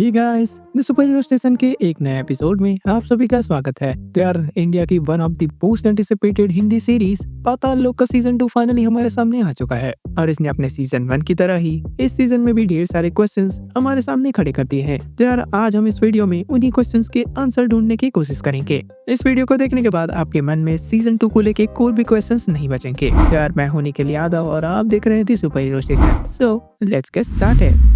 Hey guys, the super hero station के एक नए एपिसोड में आप सभी का स्वागत है। तो यार, इंडिया की one of the most anticipated Hindi series Paatal Lok का सीजन 2 फाइनली हमारे सामने आ चुका है और इसने अपने सीजन 1 की तरह ही इस सीजन में भी ढेर सारे क्वेश्चंस हमारे सामने खड़े कर दिए हैं। तो यार, आज हम इस वीडियो में उन्हीं क्वेश्चंस के आंसर ढूंढने की कोशिश करेंगे। इस वीडियो को देखने के बाद आपके मन में सीजन 2 को लेके कोई भी क्वेश्चंस नहीं बचेंगे। तो यार, मैं होने के लिए आदा और आप देख रहे थे super hero station. So let's get started.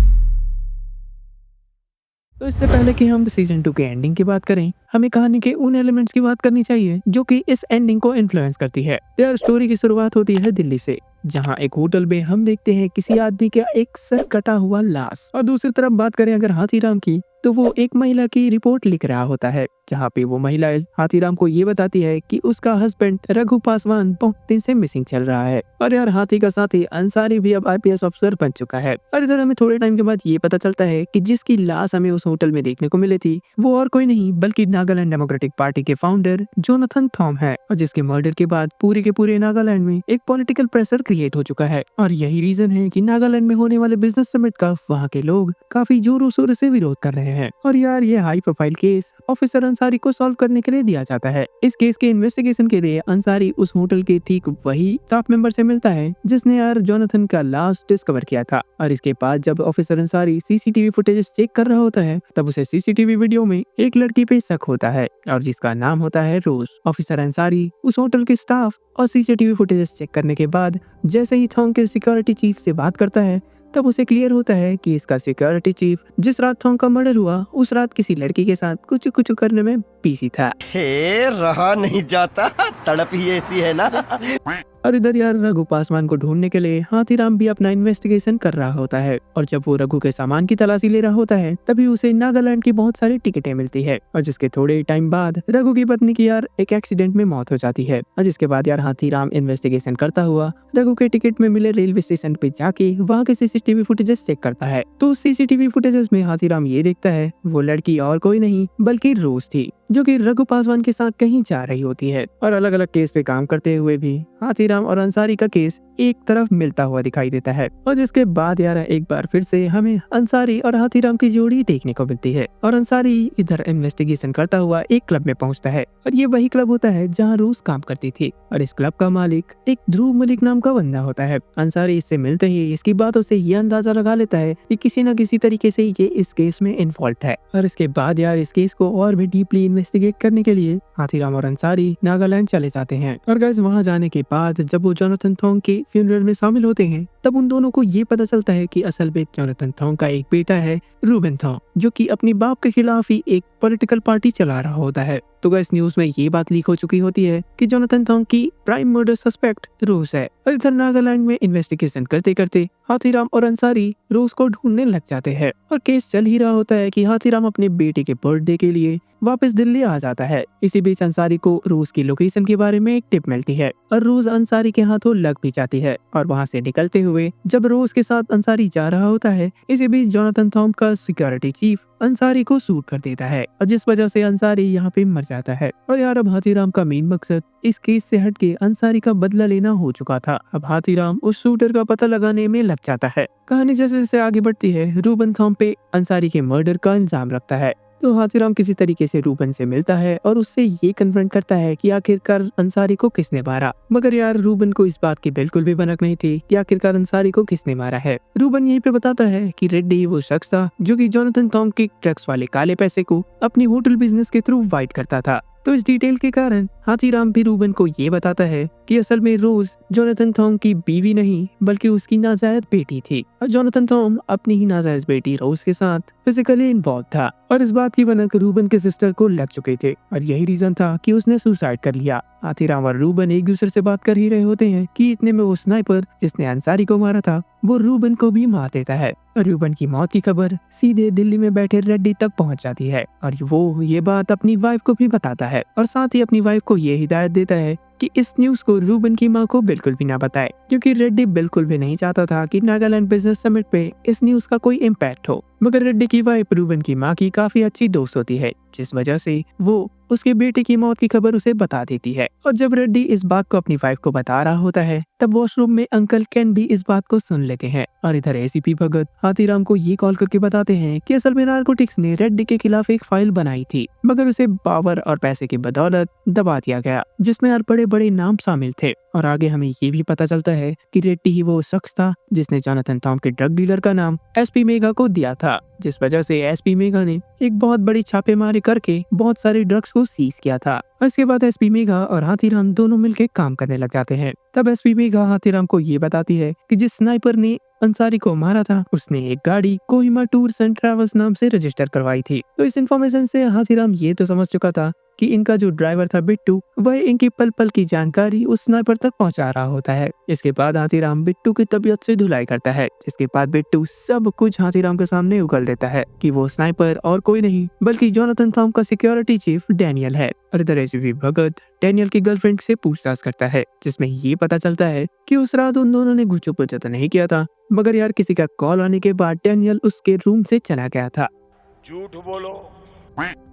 तो इससे पहले कि हम सीजन 2 के एंडिंग की बात करें, हमें कहानी के उन एलिमेंट्स की बात करनी चाहिए जो कि इस एंडिंग को इन्फ्लुएंस करती है। यार, स्टोरी की शुरुआत होती है दिल्ली से, जहां एक होटल में हम देखते हैं किसी आदमी का एक सर कटा हुआ लाश। और दूसरी तरफ बात करें अगर हाथीराम की, तो वो एक महिला की रिपोर्ट लिख रहा होता है, जहाँ पे वो महिला हाथीराम को ये बताती है कि उसका हस्बैंड रघु पासवान बहुत दिन से मिसिंग चल रहा है। और यार, हाथी का साथी अंसारी भी अब आईपीएस अफसर बन चुका है। और इधर हमें थोड़े टाइम के बाद ये पता चलता है कि जिसकी लाश हमें उस होटल में देखने को मिली थी, वो और कोई नहीं बल्कि नागालैंड डेमोक्रेटिक पार्टी के फाउंडर जोनाथन थॉम है। और जिसके मर्डर के बाद पूरे के पूरे नागालैंड में एक पॉलिटिकल प्रेशर क्रिएट हो चुका है। और यही रीजन है कि नागालैंड में होने वाले बिजनेस समिट का वहाँ के लोग काफी जोरों शोरों से विरोध कर रहे हैं। और यार, ये high profile case officer Ansari को सॉल्व करने के लिए दिया जाता है। इस केस के इन्वेस्टिगेशन के लिए अंसारी उस होटल के ठीक वही स्टाफ मेंबर से मिलता है जिसने यार जोनाथन का लाश डिस्कवर किया था। और इसके बाद जब officer Ansari CCTV footage check कर रहा होता है, तब उसे सीसीटीवी वीडियो में एक लड़की पे शक होता है और जिसका नाम होता है रोज। ऑफिसर अंसारी उस होटल के स्टाफ और सीसीटीवी फुटेज चेक करने के बाद जैसे ही थोंग के सिक्योरिटी चीफ से बात करता है, तब उसे क्लियर होता है कि इसका सिक्योरिटी चीफ जिस रात थोंग का मर्डर हुआ, उस रात किसी लड़की के साथ कुछ कुछ करने में बिजी था। हे रहा नहीं जाता, तड़प ही ऐसी है ना। और इधर यार, रघु पासवान को ढूंढने के लिए हाथीराम भी अपना इन्वेस्टिगेशन कर रहा होता है। और जब वो रघु के सामान की तलाशी ले रहा होता है, तभी उसे नागालैंड की बहुत सारी टिकटें मिलती है। और जिसके थोड़े टाइम बाद रघु की पत्नी की यार एक एक्सीडेंट में मौत हो जाती है। और जिसके बाद यार, हाथीराम इन्वेस्टिगेशन करता हुआ रघु के टिकट में मिले रेलवे स्टेशन पे जाके वहाँ के सीसीटीवी फुटेजेस चेक करता है। तो सीसीटीवी फुटेजेस में हाथीराम ये देखता है वो लड़की और कोई नहीं बल्कि रोज थी, जो कि रघु पासवान के साथ कहीं जा रही होती है। और अलग अलग केस पे काम करते हुए भी हाथीराम और अंसारी का केस एक तरफ मिलता हुआ दिखाई देता है। और जिसके बाद यार, एक बार फिर से हमें अंसारी और हाथीराम की जोड़ी देखने को मिलती है। और अंसारी इधर इन्वेस्टिगेशन करता हुआ एक क्लब में पहुंचता है और ये वही क्लब होता है जहां रोज काम करती थी। और इस क्लब का मालिक एक ध्रुव मलिक नाम का बंदा होता है। अंसारी इससे मिलते ही इसकी बातों से ये अंदाजा लगा लेता है कि किसी न किसी तरीके से ये इस केस में इन्वॉल्व है। और इसके बाद यार, इस केस को और भी डीपली इन्वेस्टिगेट करने के लिए हाथीराम और अंसारी नागालैंड चले जाते हैं। और गाइस, वहां जाने के बाद जब वो जोनाथन थॉन्ग के फ्यूनरल में शामिल होते हैं, तब उन दोनों को ये पता चलता है कि असल में जोनाथन थॉन्ग का एक बेटा है, रूबेन थॉन्ग, जो कि अपने बाप के खिलाफ ही एक पॉलिटिकल पार्टी चला रहा होता है। तो गाइस, न्यूज में ये बात लीक हो चुकी होती है कि जोनाथन थॉन्ग की प्राइम मर्डर सस्पेक्ट रोज है। और इधर नागालैंड में इन्वेस्टिगेशन करते करते हाथीराम और अंसारी रोज को ढूंढने लग जाते हैं। और केस चल ही रहा होता है कि हाथीराम अपने बेटे के बर्थडे के लिए वापस दिल्ली आ जाता है। इसी बीच अंसारी को रोज की लोकेशन के बारे में एक टिप मिलती है और रोज अंसारी के हाथों लग भी जाती है। और वहाँ से निकलते हुए जब रोज के साथ अंसारी जा रहा होता है, इसी बीच जोनाथन थॉन्ग का सिक्योरिटी चीफ अंसारी को शूट कर देता है और जिस वजह से अंसारी यहाँ पे मर जाता है। और यार, अब हाथीराम का मेन मकसद इस केस से हटके अंसारी का बदला लेना हो चुका था। अब हाथीराम उस शूटर का पता लगाने में लग जाता है। कहानी जैसे जैसे आगे बढ़ती है, रूबन थॉम पे अंसारी के मर्डर का इल्जाम रखता है। तो हाथीराम किसी तरीके से रूबन से मिलता है और उससे ये कन्फ्रंट करता है कि आखिरकार अंसारी को किसने मारा। मगर यार, रूबन को इस बात की बिल्कुल भी भनक नहीं थी कि आखिरकार अंसारी को किसने मारा है। रूबन यहीं पे बताता है कि रेड्डी वो शख्स था जो कि जोनाथन थॉन्ग के ड्रग्स वाले काले पैसे को अपनी होटल बिजनेस के थ्रू वाइट करता था। तो इस डिटेल के कारण हाथीराम भी रूबन को ये बताता है कि असल में रोज जोनाथन थॉन्ग की बीवी नहीं बल्कि उसकी नाजायज बेटी थी और जोनाथन थॉन्ग अपनी ही नाजायज बेटी रोज के साथ फिजिकली इन्वॉल्व था। और इस बात की भनक रूबन के सिस्टर को लग चुके थे और यही रीजन था कि उसने सुसाइड कर लिया। हाथीराम और रूबन एक दूसरे से बात कर ही रहे होते हैं कि इतने में वो स्नाइपर जिसने अंसारी को मारा था, वो रूबन को भी मार देता है। और रूबन की मौत की खबर सीधे दिल्ली में बैठे रेड्डी तक पहुंच जाती है और वो ये बात अपनी वाइफ को भी बताता है और साथ ही अपनी वाइफ को ये हिदायत देता है कि इस न्यूज को रूबन की मां को बिल्कुल भी ना बताए, क्योंकि रेड्डी बिल्कुल भी नहीं चाहता था कि नागालैंड बिजनेस समिट पे इस न्यूज का कोई इम्पैक्ट हो। मगर रेड्डी की वाइफ रूबन की मां की काफी अच्छी दोस्त होती है, जिस वजह से वो उसके बेटे की मौत की खबर उसे बता देती है। और जब रेड्डी इस बात को अपनी वाइफ को बता रहा होता है तब वॉशरूम में अंकल केन भी इस बात को सुन लेते हैं। और इधर एसीपी भगत हाथीराम को ये कॉल करके बताते हैं कि असल में नारकोटिक्स ने रेड्डी के खिलाफ एक फाइल बनाई थी, मगर उसे पावर और पैसे की बदौलत दबा दिया गया, जिसमें यार बड़े बड़े नाम शामिल थे। और आगे हमें ये भी पता चलता है कि रेड्डी ही वो शख्स था जिसने जोनाथन थॉम के ड्रग डीलर का नाम एसपी मेगा को दिया था, जिस वजह से एसपी मेगा ने एक बहुत बड़ी छापेमारी करके बहुत सारे ड्रग्स को सीज किया था। इसके बाद एसपी मेगा और हाथीराम दोनों मिलकर काम करने लग जाते हैं। तब एसपी मेगा हाथीराम को ये बताती है कि जिस स्नाइपर ने अंसारी को मारा था उसने एक गाड़ी कोहिमा टूर्स एंड ट्रैवल्स नाम से रजिस्टर करवाई थी। तो इस इन्फॉर्मेशन से हाथीराम ये तो समझ चुका था कि इनका जो ड्राइवर था बिट्टू, वह इनकी पल पल की जानकारी उस स्नाइपर तक पहुंचा रहा होता है। इसके बाद हाथीराम बिट्टू की तबीयत से धुलाई करता है, जिसके बाद बिट्टू सब कुछ हाथीराम के सामने उगल देता है कि वो स्नाइपर और कोई नहीं बल्कि जोनाथन थॉम का सिक्योरिटी चीफ डैनियल है। और इधर एसीपी भगत डैनियल की गर्लफ्रेंड से पूछताछ करता है, जिसमें ये पता चलता है कि उस रात उन दोनों ने गुच्चो पुच्चो तो नहीं किया था, मगर यार किसी का कॉल आने के बाद डैनियल उसके रूम से चला गया था। झूठ बोलो।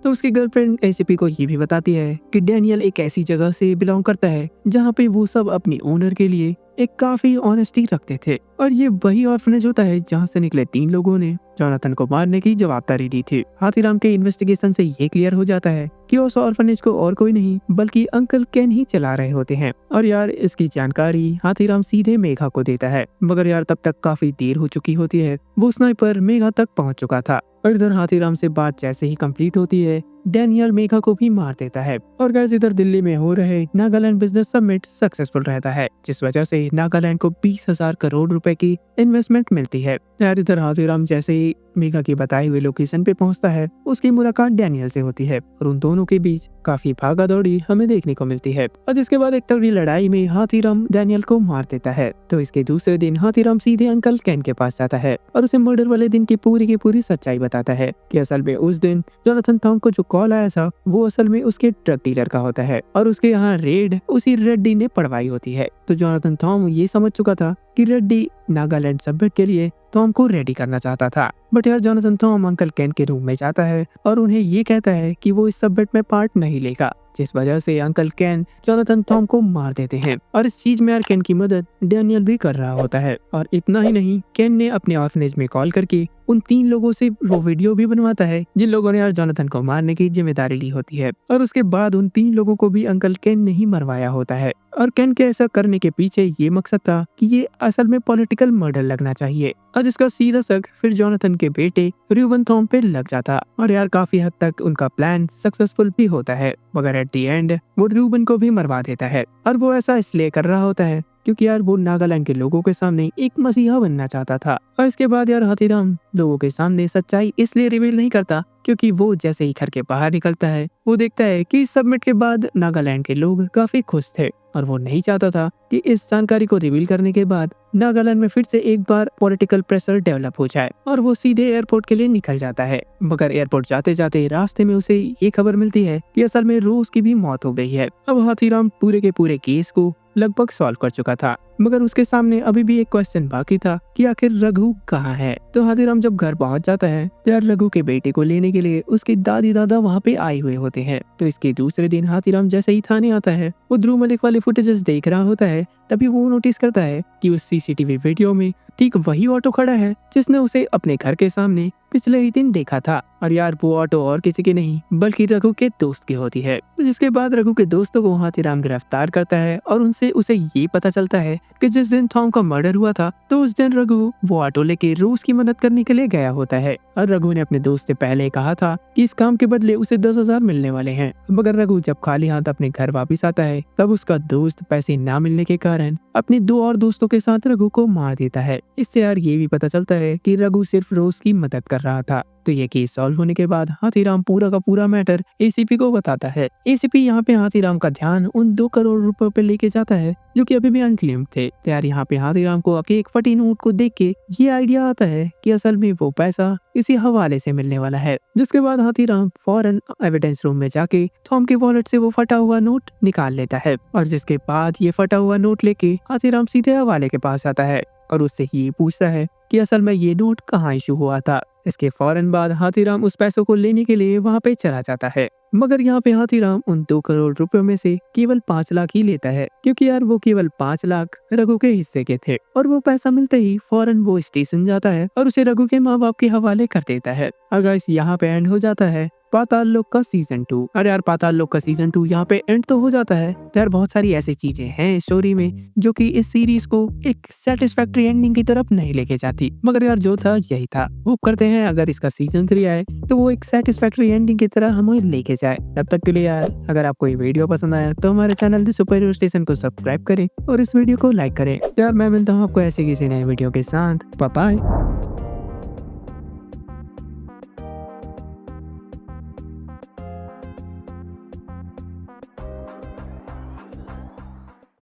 तो उसकी गर्लफ्रेंड एसीपी को ये भी बताती है कि डैनियल एक ऐसी जगह से बिलोंग करता है जहाँ पे वो सब अपनी ओनर के लिए एक काफी ऑनेस्टी रखते थे। और ये वही ऑर्फनेज होता है जहाँ से निकले 3 लोगों ने जोनाथन को मारने की जवाबदारी दी थी। हाथीराम के इन्वेस्टिगेशन से ये क्लियर हो जाता है कि उस ऑर्फनेज को और कोई नहीं बल्कि अंकल केन ही चला रहे होते हैं। और यार इसकी जानकारी हाथीराम सीधे मेघा को देता है, मगर यार तब तक काफी देर हो चुकी होती है। वो स्नाइपर मेघा तक पहुंच चुका था। और इधर हाथीराम से बात जैसे ही कंप्लीट होती है डैनियल मेघा को भी मार देता है। और गैस इधर दिल्ली में हो रहे नागालैंड बिजनेस समिट सक्सेसफुल रहता है, जिस वजह से नागालैंड को 20,000 करोड़ रुपए की इन्वेस्टमेंट मिलती है। यार इधर हाथीराम जैसे ही मेघा की बताई हुई लोकेशन पे पहुंचता है उसकी मुलाकात डैनियल से होती है और उन दोनों के बीच काफी भागा दौड़ी हमें देखने को मिलती है। और जिसके बाद एक तगड़ी लड़ाई में हाथीराम डैनियल को मार देता है। तो इसके दूसरे दिन हाथीराम सीधे अंकल केन के पास जाता है और उसे मर्डर वाले दिन की पूरी सच्चाई बताता है कि असल में उस दिन जोनाथन थॉम को जो कॉल आया था वो असल में उसके ड्रग डीलर का होता है और उसके यहाँ रेड उसी रेड्डी ने पड़वाई होती है। तो जोनाथन थॉम ये समझ चुका था कि रेड्डी नागालैंड सब्मिट के लिए टॉम को रेडी करना चाहता था। बट यार जोनाथन थॉम अंकल केन के रूम में जाता है और उन्हें ये कहता है कि वो इस सब्मिट में पार्ट नहीं लेगा, जिस वजह से अंकल केन जोनाथन थॉम को मार देते हैं। और इस चीज में यार केन की मदद डैनियल भी कर रहा होता है। और इतना ही नहीं, केन ने अपने ऑर्फनेज में कॉल करके उन 3 लोगों से वो वीडियो भी बनवाता है जिन लोगों ने यार जोनाथन को मारने की जिम्मेदारी ली होती है। और उसके बाद उन 3 लोगों को भी अंकल केन ने ही मरवाया होता है। और केन के ऐसा करने के पीछे ये मकसद था कि ये असल में पॉलिटिकल मर्डर लगना चाहिए और जिसका सीधा शक फिर जोनाथन के बेटे रूबन थॉम पे लग जाता। और यार काफी हद तक उनका प्लान सक्सेसफुल भी होता है, मगर एट दी एंड वो रूबन को भी मरवा देता है। और वो ऐसा इसलिए कर रहा होता है क्योंकि यार वो नागालैंड के लोगों के सामने एक मसीहा बनना चाहता था। और इसके बाद यार हाथीराम लोगों के सामने सच्चाई इसलिए रिवील नहीं करता क्योंकि वो जैसे ही घर के बाहर निकलता है वो देखता है कि इस सबमिट के बाद नागालैंड के लोग काफी खुश थे और वो नहीं चाहता था कि इस जानकारी को रिवील करने के बाद नागालैंड में फिर से एक बार पॉलिटिकल प्रेशर डेवलप हो जाए। और वो सीधे एयरपोर्ट के लिए निकल जाता है, मगर एयरपोर्ट जाते जाते रास्ते में उसे ये खबर मिलती है कि असल में रोज की भी मौत हो गई है। अब हाथीराम पूरे के पूरे केस को लगभग सॉल्व कर चुका था, मगर उसके सामने अभी भी एक क्वेश्चन बाकी था कि आखिर रघु कहाँ है। तो हाथीराम जब घर पहुंच जाता है तो यार रघु के बेटे को लेने के लिए उसके दादी दादा वहाँ पे आए हुए होते हैं। तो इसके दूसरे दिन हाथीराम जैसे ही थाने आता है वो ध्रुव मलिक वाले फुटेजेस देख रहा होता है, तभी वो नोटिस करता है कि उस सीसीटीवी वीडियो में ठीक वही ऑटो खड़ा है जिसने उसे अपने घर के सामने पिछले ही दिन देखा था। और यार वो ऑटो और किसी की नहीं बल्कि रघु के दोस्त की होती है। तो जिसके बाद रघु के दोस्तों को हाथीराम गिरफ्तार करता है और उनसे उसे ये पता चलता है कि जिस दिन थॉम का मर्डर हुआ था तो उस दिन रघु वो ऑटो लेके रोज की मदद करने के लिए गया होता है। और रघु ने अपने दोस्त से पहले कहा था कि इस काम के बदले उसे 10,000 मिलने वाले हैं, मगर रघु जब खाली हाथ अपने घर वापिस आता है तब उसका दोस्त पैसे ना मिलने के कारण अपने 2 और दोस्तों के साथ रघु को मार देता है। इससे यार ये भी पता चलता है कि रघु सिर्फ रोज की मदद कर रहा था। तो ये केस सॉल्व होने के बाद हाथीराम पूरा का पूरा मैटर एसीपी को बताता है। एसीपी यहाँ पे हाथीराम का ध्यान उन 2 करोड़ रुपए पे लेके जाता है जो कि अभी भी अनक्लेम्ड थे। तो यार यहाँ पे हाथीराम को आपके एक फटी नोट को देख के ये आइडिया आता है कि असल में वो पैसा इसी हवाले से मिलने वाला है। जिसके बाद हाथीराम फौरन एविडेंस रूम में जाके थॉम के वॉलेट से वो फटा हुआ नोट निकाल लेता है और जिसके बाद ये फटा हुआ नोट लेके हाथीराम सीधे हवाले के पास आता है और उससे ये पूछता है कि असल में ये नोट कहाँ इशू हुआ था। इसके फौरन बाद हाथीराम उस पैसों को लेने के लिए वहाँ पे चला जाता है मगर यहाँ पे हाथीराम उन 2 करोड़ रुपयों में से केवल 5 लाख ही लेता है, क्योंकि यार वो केवल 5 लाख रघु के हिस्से के थे। और वो पैसा मिलते ही फौरन वो स्टेशन जाता है और उसे रघु के माँ बाप के हवाले कर देता है। और गाइस यहाँ पे एंड हो जाता है पाताल लोक का सीजन 2। अरे यार पाताल लोक का सीजन 2 यहाँ पे एंड तो हो जाता है। तो यार बहुत सारी ऐसी चीजें हैं स्टोरी में जो कि इस सीरीज को एक सेटिस्फैक्टरी एंडिंग की तरफ नहीं लेके जाती, मगर यार जो था यही था। वो करते हैं अगर इसका सीजन 3 आए तो वो एक सेटिस्फैक्टरी एंडिंग की तरह हमें लेके जाए। तब तक के लिए यार अगर आपको ये वीडियो पसंद आया तो हमारे channel the super hero station को सब्सक्राइब करें और इस वीडियो को लाइक करें। तो यार मैं मिलता हूँ आपको ऐसे किसी नए वीडियो के साथ। Bye bye.